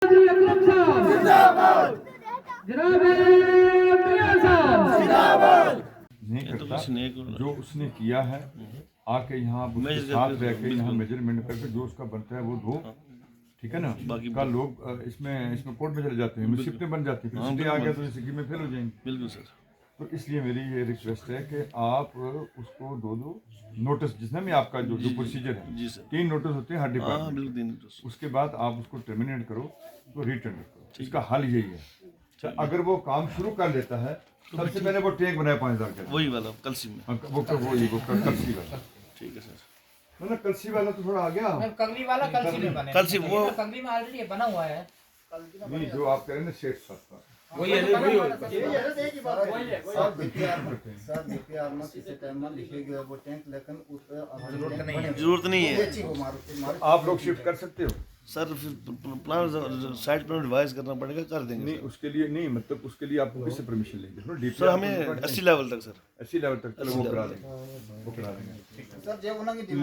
अकरम साहब जिंदाबाद, जनाब मियां साहब जिंदाबाद। नहीं करता जो उसने किया है, आके यहाँ आप उसके साथ रह के यहाँ मेजरमेंट करके जो उसका बनता है वो दो, ठीक है ना। कल लोग इसमें कोर्ट में चले जाते हैं, मुसीबतें बन जाती हैं, फिर आ गया तो इसी में फेल हो जाएंगे। बिल्कुल सर। तो इसलिए मेरी ये रिक्वेस्ट है कि आप उसको दो नोटिस, जिसमें भी आपका जो प्रोसीजर है, जी सर। 3 नोटिस होते हैं हर डिपार्टमेंट। बिल्कुल। उसके बाद आप उसको टर्मिनेट करो तो रिटेंडर करो। इसका हल यही है। अगर वो काम शुरू कर लेता है, सबसे पहले वो टैंक बनाया 5000 का, वही वाला कलसी में। वो कलसी वाला। ठीक है सर। ना कलसी वाला तो थोड़ा आ गया, कंगली वाला कलसी में बने, कलसी वो कंगली में ऑलरेडी बना हुआ है। नहीं जो आप कह रहे हैं ना शेठ साहब का, वही है वही सर डीपीआर में किसी टाइम में लिखेगा वो टैंक, लेकिन उस पर जरूरत नहीं है। आप लोग शिफ्ट कर सकते हो सर फिर प्लान साइड पर रिवाइज करना पड़ेगा, कर देंगे। नहीं उसके लिए नहीं, मतलब उसके लिए आपको किससे परमिशन लेंगे? सर हमें 80 लेवल तक सर। 80 लेवल तक चलो वो करा देंगे, वो करा देंगे। सर जब उन्होंने लेकिन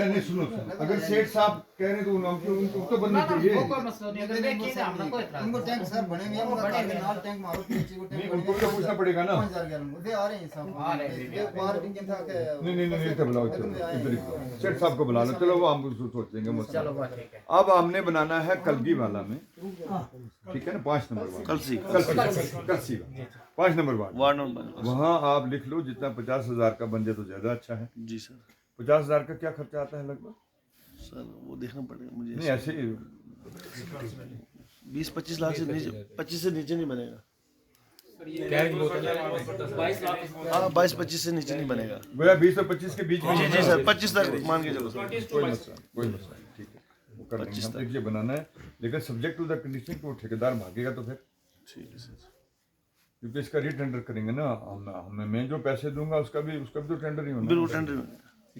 नहीं सुनो, अगर सेठ साहब कह रहे हैं तो उनको तो बनना चाहिए। कोई मसला नहीं, अगर देखिए ना हमने कोई इतराज उनको टैंक सर बने हुए हैं, उनका नाल टैंक मारो पीछे को नहीं टैंक उनको तो पूछना पड़ेगा ना। 5000 गैलन वो आ रहे हैं साहब, आ रहे हैं। ये बाहर भी था कि नहीं तो बुलाओ, चलो इधर ही सेठ साहब को बुला लो, चलो वो हम सोचेंगे मुझसे। चलो बस ठीक है। अब हमने बनाना है कलगी वाला में, ठीक है ना, 5 नंबर वाला कलसी 5 नंबर वार्ड नंबर। वहाँ आप लिख लो जितना 50,000 का बन जाए तो ज्यादा अच्छा है। जी सर। 50,000 का क्या खर्चा आता है लगभग? सर वो देखना पड़ेगा मुझे। नहीं ऐसे ही 20-25 लाख से नीचे, 25 से नीचे नहीं बनेगा। हाँ 22-25 से नीचे नहीं बनेगा। भैया 20 और 25 के बीच में। जी सर 25 तक मान के चलो सर। कोई मसला नहीं, ठीक है वो कर लेंगे हम। एक ये बनाना है, लेकिन सब्जेक्ट टू द कंडीशन कि वो ठेकेदार भागेगा तो फिर ठीक है सर। क्योंकि इसका रीटेंडर करेंगे ना हमें, मैं जो पैसे दूंगा उसका भी तो टेंडर ही होना। बिल्कुल टेंडर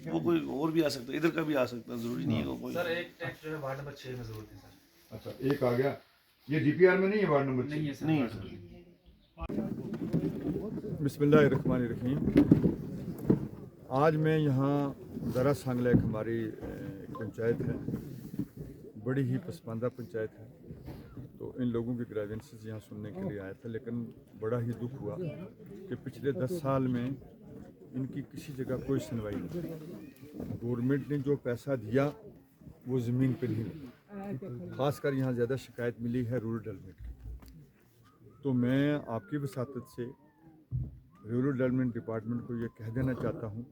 वो कोई और भी आ सकता है, इधर का भी आ सकता है, जरूरी नहीं है कोई। सर एक टैंक जो है वार्ड नंबर 6 में जरूरत है सर। अच्छा एक आ गया, ये डीपीआर में नहीं है वार्ड नंबर 6? नहीं है सर। नहीं सर। बिस्मिल्लाहिर्रहमानिर्रहीम। आज मैं यहाँ दरा सांगला एक हमारी एक पंचायत है, बड़ी ही पसमानदा पंचायत है, तो इन लोगों की ग्रेवेंसेस यहाँ सुनने के लिए आया था। लेकिन बड़ा ही दुख हुआ कि पिछले 10 साल में इनकी किसी जगह कोई सुनवाई नहीं। गवर्नमेंट ने जो पैसा दिया वो ज़मीन पर नहीं लगा। ख़ासकर यहाँ ज़्यादा शिकायत मिली है रूरल डेवलपमेंट की। तो मैं आपकी वसातत से रूरल डेवलपमेंट डिपार्टमेंट को ये कह देना चाहता हूँ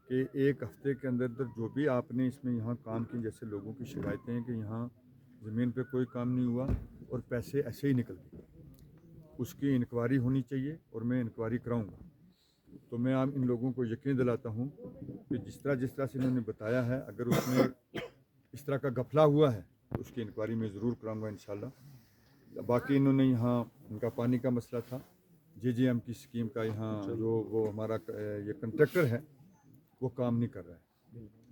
कि 1 हफ्ते के अंदर जो भी आपने इसमें यहाँ काम किए, जैसे लोगों की शिकायतें हैं कि यहाँ ज़मीन पे कोई काम नहीं हुआ और पैसे ऐसे ही निकल गए, उसकी इंक्वायरी होनी चाहिए और मैं इंक्वायरी कराऊँगा। तो मैं आप इन लोगों को यकीन दिलाता हूँ कि जिस तरह से इन्होंने बताया है, अगर उसमें इस तरह का गफला हुआ है तो उसकी इंक्वायरी मैं ज़रूर कराऊँगा इंशाल्लाह। बाकी इन्होंने यहाँ इनका पानी का मसला था, JJM की स्कीम का यहाँ जो वो हमारा ये कंट्रैक्टर है वो काम नहीं कर रहा है।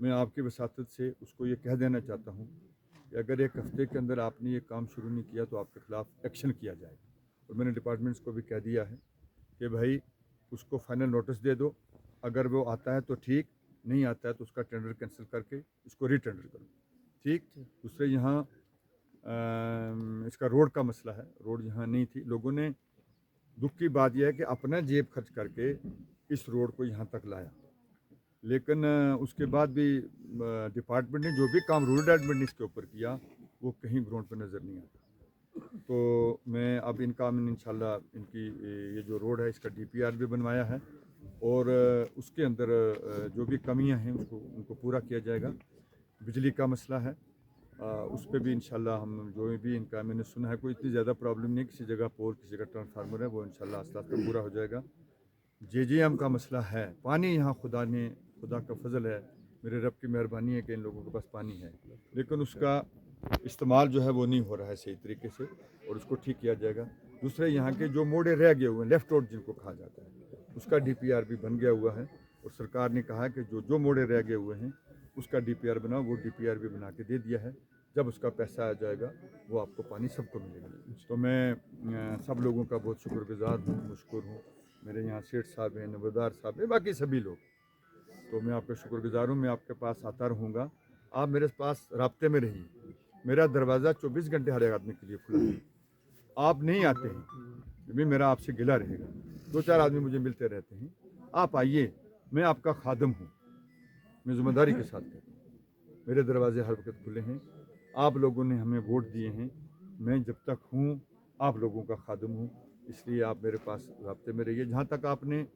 मैं आपकी वसातत से उसको ये कह देना चाहता हूँ कि अगर 1 हफ्ते के अंदर आपने ये काम शुरू नहीं किया तो आपके ख़िलाफ़ एक्शन किया जाएगा। और मैंने डिपार्टमेंट्स को भी कह दिया है कि भाई उसको फाइनल नोटिस दे दो, अगर वो आता है तो ठीक, नहीं आता है तो उसका टेंडर कैंसिल करके इसको रीटेंडर करो, ठीक। दूसरे यहाँ इसका रोड का मसला है, रोड यहाँ नहीं थी। लोगों ने, दुख की बात यह है कि अपना जेब खर्च करके इस रोड को यहाँ तक लाया, लेकिन उसके बाद भी डिपार्टमेंट ने जो भी काम रूरल डेवलपमेंट ने इसके ऊपर किया वो कहीं ग्राउंड पर नज़र नहीं आता। तो मैं अब इनका इंशाल्लाह इनकी ये जो रोड है इसका DPR भी बनवाया है और उसके अंदर जो भी कमियां हैं उसको उनको पूरा किया जाएगा। बिजली का मसला है, उस पर भी इंशाल्लाह हम जो भी इनका, मैंने सुना है कोई इतनी ज़्यादा प्रॉब्लम नहीं, किसी जगह पोल किसी जगह ट्रांसफार्मर है, वो इंशाल्लाह आस्ते आस्ते पूरा हो जाएगा। JJM का मसला है, पानी यहाँ खुदा का फजल है, मेरे रब की मेहरबानी है कि इन लोगों के पास पानी है, लेकिन उसका इस्तेमाल जो है वो नहीं हो रहा है सही तरीके से और उसको ठीक किया जाएगा। दूसरे यहाँ के जो मोड़े रह गए हुए हैं, लेफ्ट रोड जिनको कहा जाता है, उसका DPR भी बन गया हुआ है और सरकार ने कहा है कि जो मोड़े रह गए हुए हैं उसका DPR बनाओ, वो DPR भी बना के दे दिया है। जब उसका पैसा आ जाएगा वो आपको पानी सबको मिलेगा। तो मैं सब लोगों का बहुत शुक्रगुजार हूँ, मुश्कुर हूँ। मेरे यहाँ सेठ साहब हैं, नंबरदार साहब हैं, बाकी सभी लोग, तो मैं आपका शुक्रगुजार हूँ। मैं आपके पास आता रहूँगा, आप मेरे पास राब्ते में रहिए। मेरा दरवाज़ा 24 घंटे हर एक आदमी के लिए खुला है। आप नहीं आते हैं तो भी मेरा आपसे गिला रहेगा। 2-4 आदमी मुझे मिलते रहते हैं, आप आइए, मैं आपका खादम हूँ, मैं ज़िम्मेदारी के साथ कहता हूँ। मेरे दरवाजे हर वक्त खुले हैं। आप लोगों ने हमें वोट दिए हैं, मैं जब तक हूँ आप लोगों का खादम हूँ, इसलिए आप मेरे पास राब्ते में रहिए। जहाँ तक आपने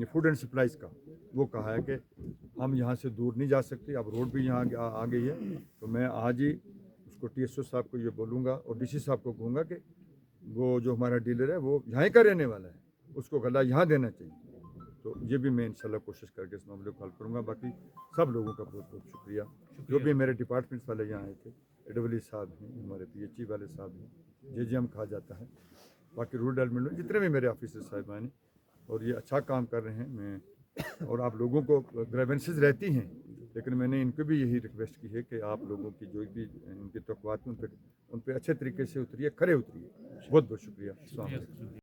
फूड एंड सप्लाइज का वो कहा है कि हम यहाँ से दूर नहीं जा सकते, अब रोड भी यहाँ आ गई है, तो मैं आज ही उसको TSO साहब को ये बोलूँगा और DC साहब को कहूँगा कि वो जो हमारा डीलर है वो यहाँ का रहने वाला है, उसको गला यहाँ देना चाहिए। तो ये भी मैं इंशाल्लाह कोशिश करके इस मामले को हल करूँगा। बाकी सब लोगों का बहुत बहुत शुक्रिया, जो भी मेरे डिपार्टमेंट्स वाले यहाँ आए थे, AWE साहब हैं, हमारे PHE वाले साहब हैं, JGM कहा जाता है, बाकी रूरल डेवलपमेंट में जितने भी मेरे ऑफिसर साहिबान हैं, और ये अच्छा काम कर रहे हैं। मैं और आप लोगों को ग्रेवेंसेस रहती हैं, लेकिन मैंने इनको भी यही रिक्वेस्ट की है कि आप लोगों की जो भी इनकी तकवात उन पर अच्छे तरीके से उतरिए, खरे उतरिए। बहुत बहुत शुक्रिया। अस्सलाम वालेकुम।